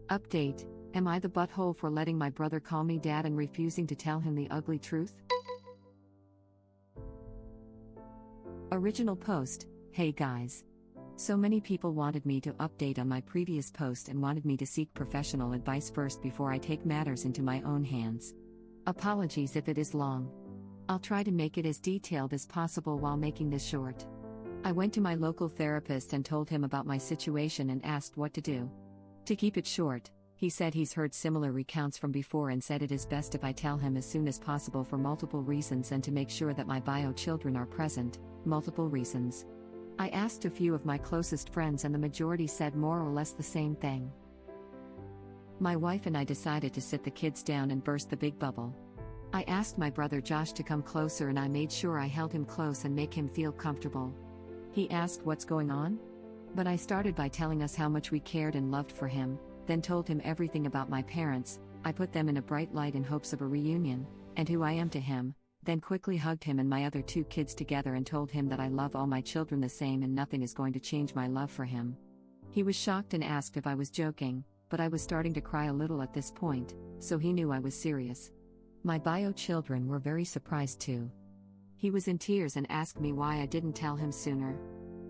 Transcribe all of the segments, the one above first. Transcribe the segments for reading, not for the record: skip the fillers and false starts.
Update: Am I the butthole for letting my brother call me dad and refusing to tell him the ugly truth? Original post: Hey guys. So many people wanted me to update on my previous post and wanted me to seek professional advice first before I take matters into my own hands. Apologies if it is long. I'll try to make it as detailed as possible while making this short. I went to my local therapist and told him about my situation and asked what to do. To keep it short, he said he's heard similar recounts from before and said it is best if I tell him as soon as possible for multiple reasons and to make sure that my bio children are present. Multiple reasons. I asked a few of my closest friends and the majority said more or less the same thing. My wife and I decided to sit the kids down and burst the big bubble. I asked my brother Josh to come closer and I made sure I held him close and make him feel comfortable. He asked what's going on? But I started by telling us how much we cared and loved for him, then told him everything about my parents. I put them in a bright light in hopes of a reunion, and who I am to him, then quickly hugged him and my other two kids together and told him that I love all my children the same and nothing is going to change my love for him. He was shocked and asked if I was joking, but I was starting to cry a little at this point, so he knew I was serious. My bio children were very surprised too. He was in tears and asked me why I didn't tell him sooner.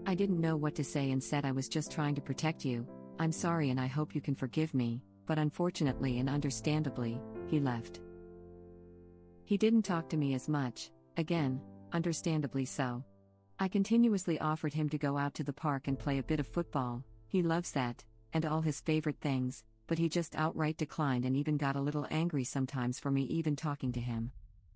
I didn't know what to say and said I was just trying to protect you. I'm sorry and I hope you can forgive me, but unfortunately and understandably, he left. He didn't talk to me as much, again, understandably so. I continuously offered him to go out to the park and play a bit of football, he loves that, and all his favorite things, but he just outright declined and even got a little angry sometimes for me even talking to him.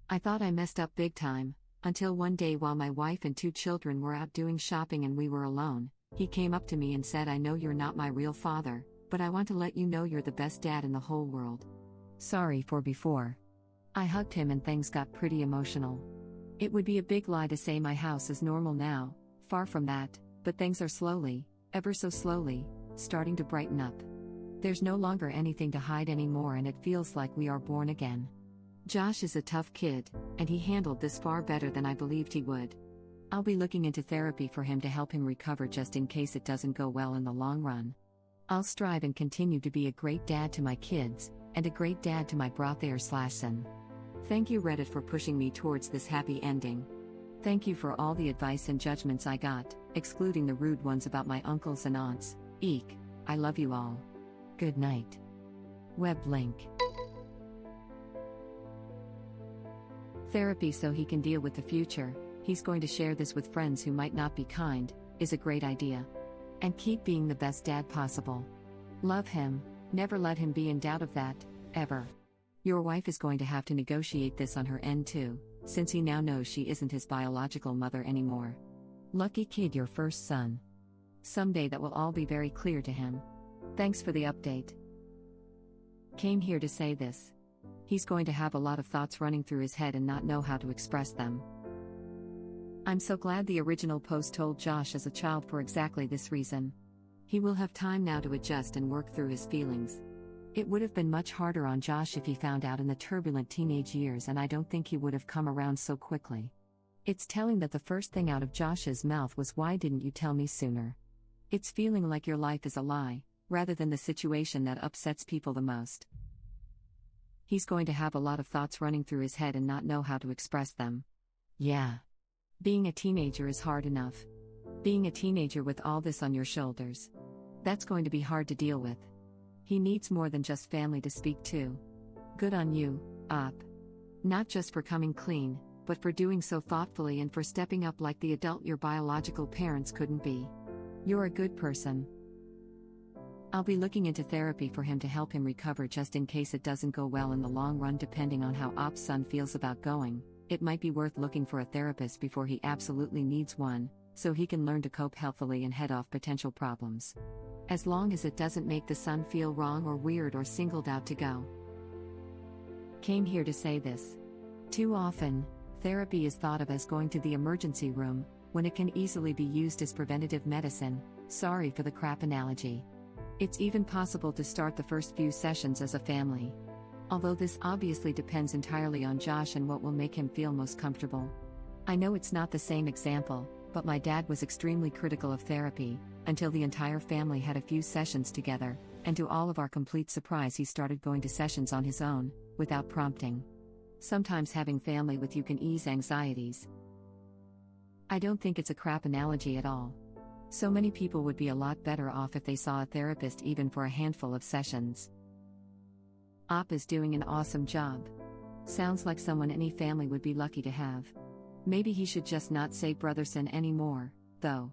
I thought I messed up big time, until one day while my wife and two children were out doing shopping and we were alone, he came up to me and said, I know you're not my real father, but I want to let you know you're the best dad in the whole world. Sorry for before. I hugged him and things got pretty emotional. It would be a big lie to say my house is normal now, far from that, but things are slowly, ever so slowly, starting to brighten up. There's no longer anything to hide anymore and it feels like we are born again. Josh is a tough kid, and he handled this far better than I believed he would. I'll be looking into therapy for him to help him recover just in case it doesn't go well in the long run. I'll strive and continue to be a great dad to my kids, and a great dad to my brother/son. Thank you Reddit for pushing me towards this happy ending. Thank you for all the advice and judgments I got, excluding the rude ones about my uncles and aunts. Eek, I love you all. Good night. Web link. Therapy so he can deal with the future. He's going to share this with friends who might not be kind, is a great idea. And keep being the best dad possible. Love him, never let him be in doubt of that, ever. Your wife is going to have to negotiate this on her end too, since he now knows she isn't his biological mother anymore. Lucky kid, your first son. Someday that will all be very clear to him. Thanks for the update. Came here to say this. He's going to have a lot of thoughts running through his head and not know how to express them. I'm so glad the original post told Josh as a child for exactly this reason. He will have time now to adjust and work through his feelings. It would have been much harder on Josh if he found out in the turbulent teenage years, and I don't think he would have come around so quickly. It's telling that the first thing out of Josh's mouth was, why didn't you tell me sooner? It's feeling like your life is a lie, rather than the situation that upsets people the most. He's going to have a lot of thoughts running through his head and not know how to express them. Yeah. Being a teenager is hard enough. Being a teenager with all this on your shoulders. That's going to be hard to deal with. He needs more than just family to speak to. Good on you, Op. Not just for coming clean, but for doing so thoughtfully and for stepping up like the adult your biological parents couldn't be. You're a good person. I'll be looking into therapy for him to help him recover just in case it doesn't go well in the long run. Depending on how Op's son feels about going, it might be worth looking for a therapist before he absolutely needs one, so he can learn to cope healthily and head off potential problems. As long as it doesn't make the son feel wrong or weird or singled out to go. Came here to say this. Too often, therapy is thought of as going to the emergency room, when it can easily be used as preventative medicine. Sorry for the crap analogy. It's even possible to start the first few sessions as a family. Although this obviously depends entirely on Josh and what will make him feel most comfortable. I know it's not the same example, but my dad was extremely critical of therapy, until the entire family had a few sessions together, and to all of our complete surprise he started going to sessions on his own, without prompting. Sometimes having family with you can ease anxieties. I don't think it's a crap analogy at all. So many people would be a lot better off if they saw a therapist even for a handful of sessions. Op is doing an awesome job. Sounds like someone any family would be lucky to have. Maybe he should just not say Brotherson anymore, though.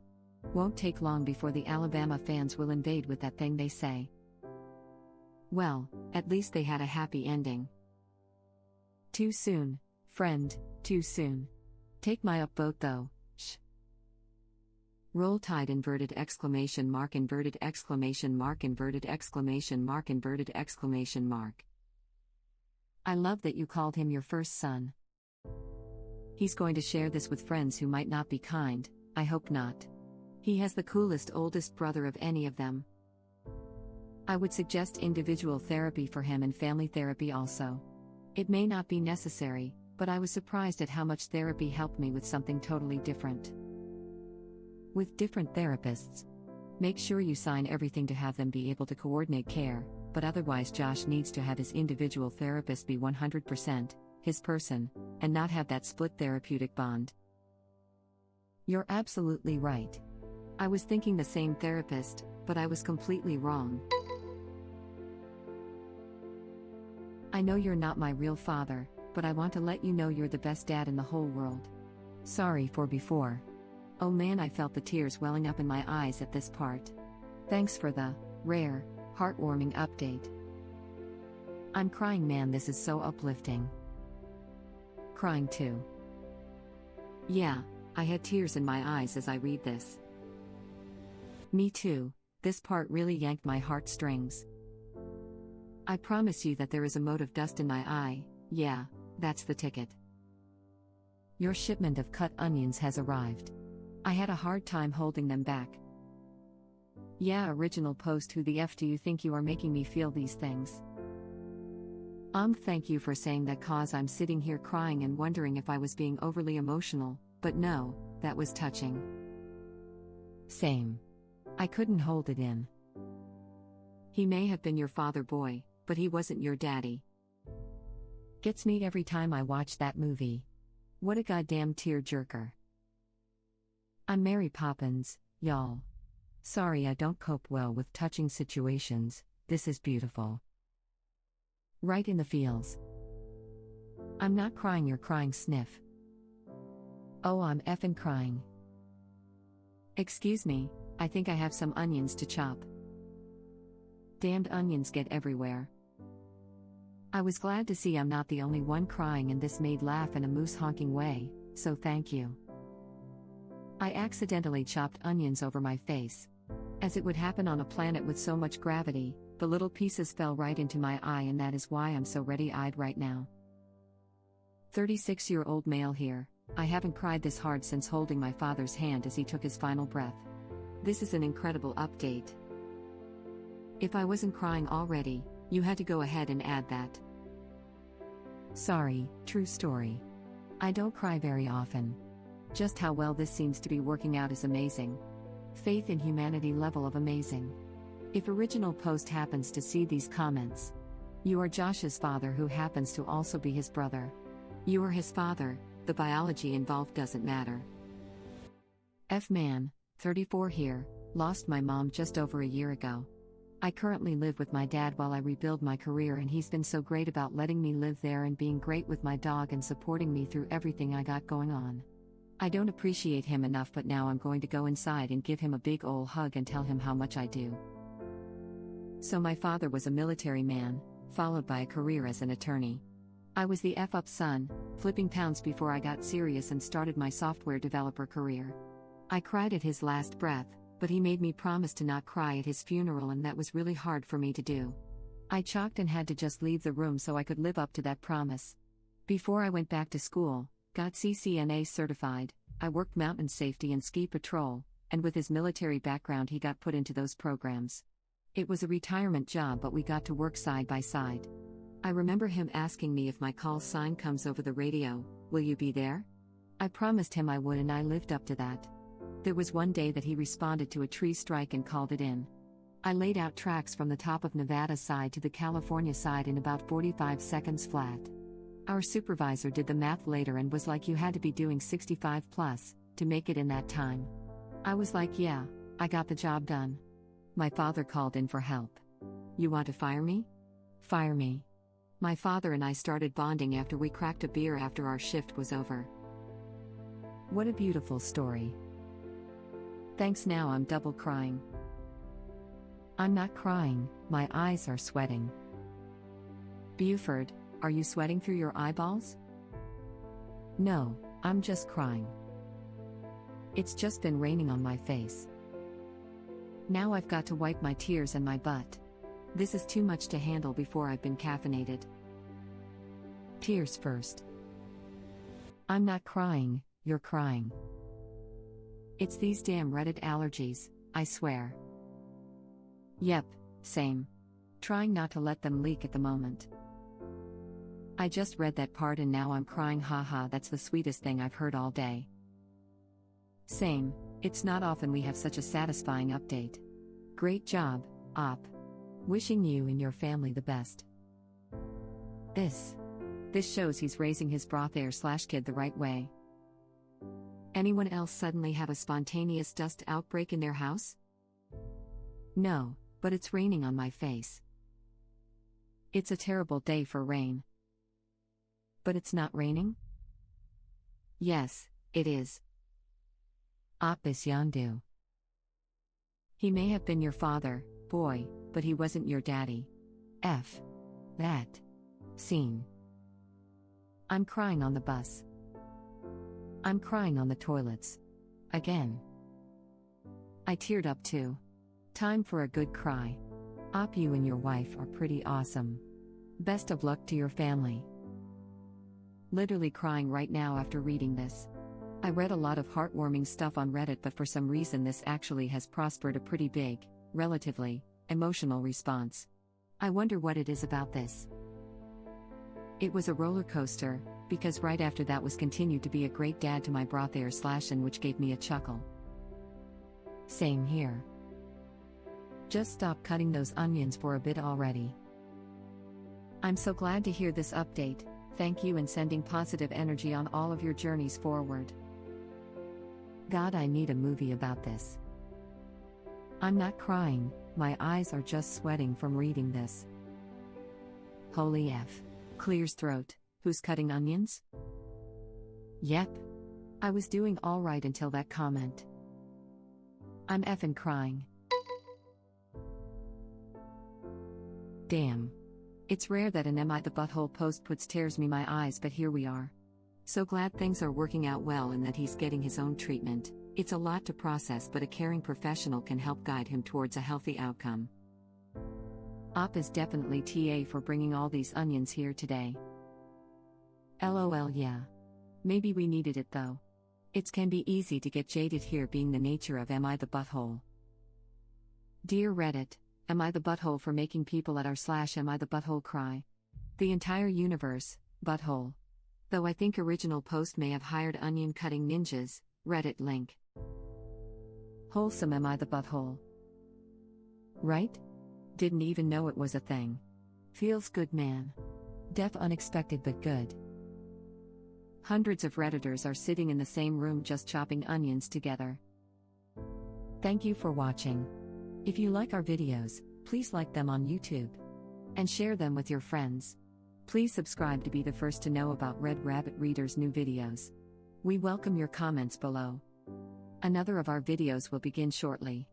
Won't take long before the Alabama fans will invade with that thing they say. Well, at least they had a happy ending. Too soon, friend, too soon. Take my upvote though, shh. Roll Tide inverted exclamation mark inverted exclamation mark inverted exclamation mark inverted exclamation mark. I love that you called him your first son. He's going to share this with friends who might not be kind, I hope not. He has the coolest oldest brother of any of them. I would suggest individual therapy for him and family therapy also. It may not be necessary, but I was surprised at how much therapy helped me with something totally different. With different therapists. Make sure you sign everything to have them be able to coordinate care, but otherwise Josh needs to have his individual therapist be 100% his person, and not have that split therapeutic bond. You're absolutely right. I was thinking the same therapist, but I was completely wrong. I know you're not my real father, but I want to let you know you're the best dad in the whole world. Sorry for before. Oh man, I felt the tears welling up in my eyes at this part. Thanks for the rare, heartwarming update. I'm crying, man, this is so uplifting. Crying too. Yeah, I had tears in my eyes as I read this. Me too, this part really yanked my heartstrings. I promise you that there is a mote of dust in my eye, yeah, that's the ticket. Your shipment of cut onions has arrived. I had a hard time holding them back. Yeah, original post, who the F do you think you are, making me feel these things? Thank you for saying that, cause I'm sitting here crying and wondering if I was being overly emotional, but no, that was touching. Same. I couldn't hold it in. He may have been your father, boy, but he wasn't your daddy. Gets me every time I watch that movie. What a goddamn tear-jerker. I'm Mary Poppins, y'all. Sorry I don't cope well with touching situations, this is beautiful. Right in the feels. I'm not crying, you're crying, sniff. Oh, I'm effing crying. Excuse me, I think I have some onions to chop. Damned onions get everywhere. I was glad to see I'm not the only one crying, and this made laugh in a moose honking way, so thank you. I accidentally chopped onions over my face. As it would happen on a planet with so much gravity, the little pieces fell right into my eye, and that is why I'm so ready-eyed right now. 36-year-old male here. I haven't cried this hard since holding my father's hand as he took his final breath. This is an incredible update. If I wasn't crying already, you had to go ahead and add that. Sorry, true story. I don't cry very often. Just how well this seems to be working out is amazing. Faith in humanity level of amazing. If original post happens to see these comments, you are Josh's father, who happens to also be his brother. You are his father, the biology involved doesn't matter. F-man, 34 here, lost my mom just over a year ago. I currently live with my dad while I rebuild my career, and he's been so great about letting me live there and being great with my dog and supporting me through everything I got going on. I don't appreciate him enough, but now I'm going to go inside and give him a big ol' hug and tell him how much I do. So my father was a military man, followed by a career as an attorney. I was the F-up son, flipping pounds before I got serious and started my software developer career. I cried at his last breath, but he made me promise to not cry at his funeral, and that was really hard for me to do. I choked and had to just leave the room so I could live up to that promise. Before I went back to school, got CCNA certified, I worked mountain safety and ski patrol, and with his military background he got put into those programs. It was a retirement job, but we got to work side by side. I remember him asking me, if my call sign comes over the radio, will you be there? I promised him I would, and I lived up to that. There was one day that he responded to a tree strike and called it in. I laid out tracks from the top of Nevada side to the California side in about 45 seconds flat. Our supervisor did the math later and was like, you had to be doing 65 plus to make it in that time. I was like, yeah, I got the job done. My father called in for help. You want to fire me? Fire me. My father and I started bonding after we cracked a beer after our shift was over. What a beautiful story. Thanks, now I'm double crying. I'm not crying, my eyes are sweating. Buford, are you sweating through your eyeballs? No, I'm just crying. It's just been raining on my face. Now I've got to wipe my tears and my butt. This is too much to handle before I've been caffeinated. Tears first. I'm not crying, you're crying. It's these damn Reddit allergies, I swear. Yep, same. Trying not to let them leak at the moment. I just read that part and now I'm crying, haha, that's the sweetest thing I've heard all day. Same, it's not often we have such a satisfying update. Great job, Op. Wishing you and your family the best. This shows he's raising his brother/kid the right way. Anyone else suddenly have a spontaneous dust outbreak in their house? No, but it's raining on my face. It's a terrible day for rain. But it's not raining? Yes, it is. Apis Yandu. He may have been your father, boy, but he wasn't your daddy. F. That. Scene. I'm crying on the bus. I'm crying on the toilets. Again. I teared up too. Time for a good cry. Op, you and your wife are pretty awesome. Best of luck to your family. Literally crying right now after reading this. I read a lot of heartwarming stuff on Reddit, but for some reason this actually has prospered a pretty big, relatively, emotional response. I wonder what it is about this. It was a roller coaster, because right after that was continued to be a great dad to my brother/in, which gave me a chuckle. Same here. Just stop cutting those onions for a bit already. I'm so glad to hear this update, thank you, and sending positive energy on all of your journeys forward. God, I need a movie about this. I'm not crying, my eyes are just sweating from reading this. Holy F. Clears throat, who's cutting onions? Yep. I was doing alright until that comment. I'm effing crying. Damn. It's rare that an Am I the Butthole post puts tears me my eyes, but here we are. So glad things are working out well and that he's getting his own treatment. It's a lot to process, but a caring professional can help guide him towards a healthy outcome. Op is definitely TA for bringing all these onions here today. LOL, yeah. Maybe we needed it though. It can be easy to get jaded here, being the nature of Am I the Butthole. Dear Reddit, am I the butthole for making people at r/Am I the Butthole cry? The entire universe, butthole. Though I think original post may have hired onion cutting ninjas, Reddit link. Wholesome Am I the Butthole? Right? Didn't even know it was a thing. Feels good, man. Def unexpected but good. Hundreds of Redditors are sitting in the same room just chopping onions together. Thank you for watching. If you like our videos, please like them on YouTube. And share them with your friends. Please subscribe to be the first to know about Red Rabbit Reader's new videos. We welcome your comments below. Another of our videos will begin shortly.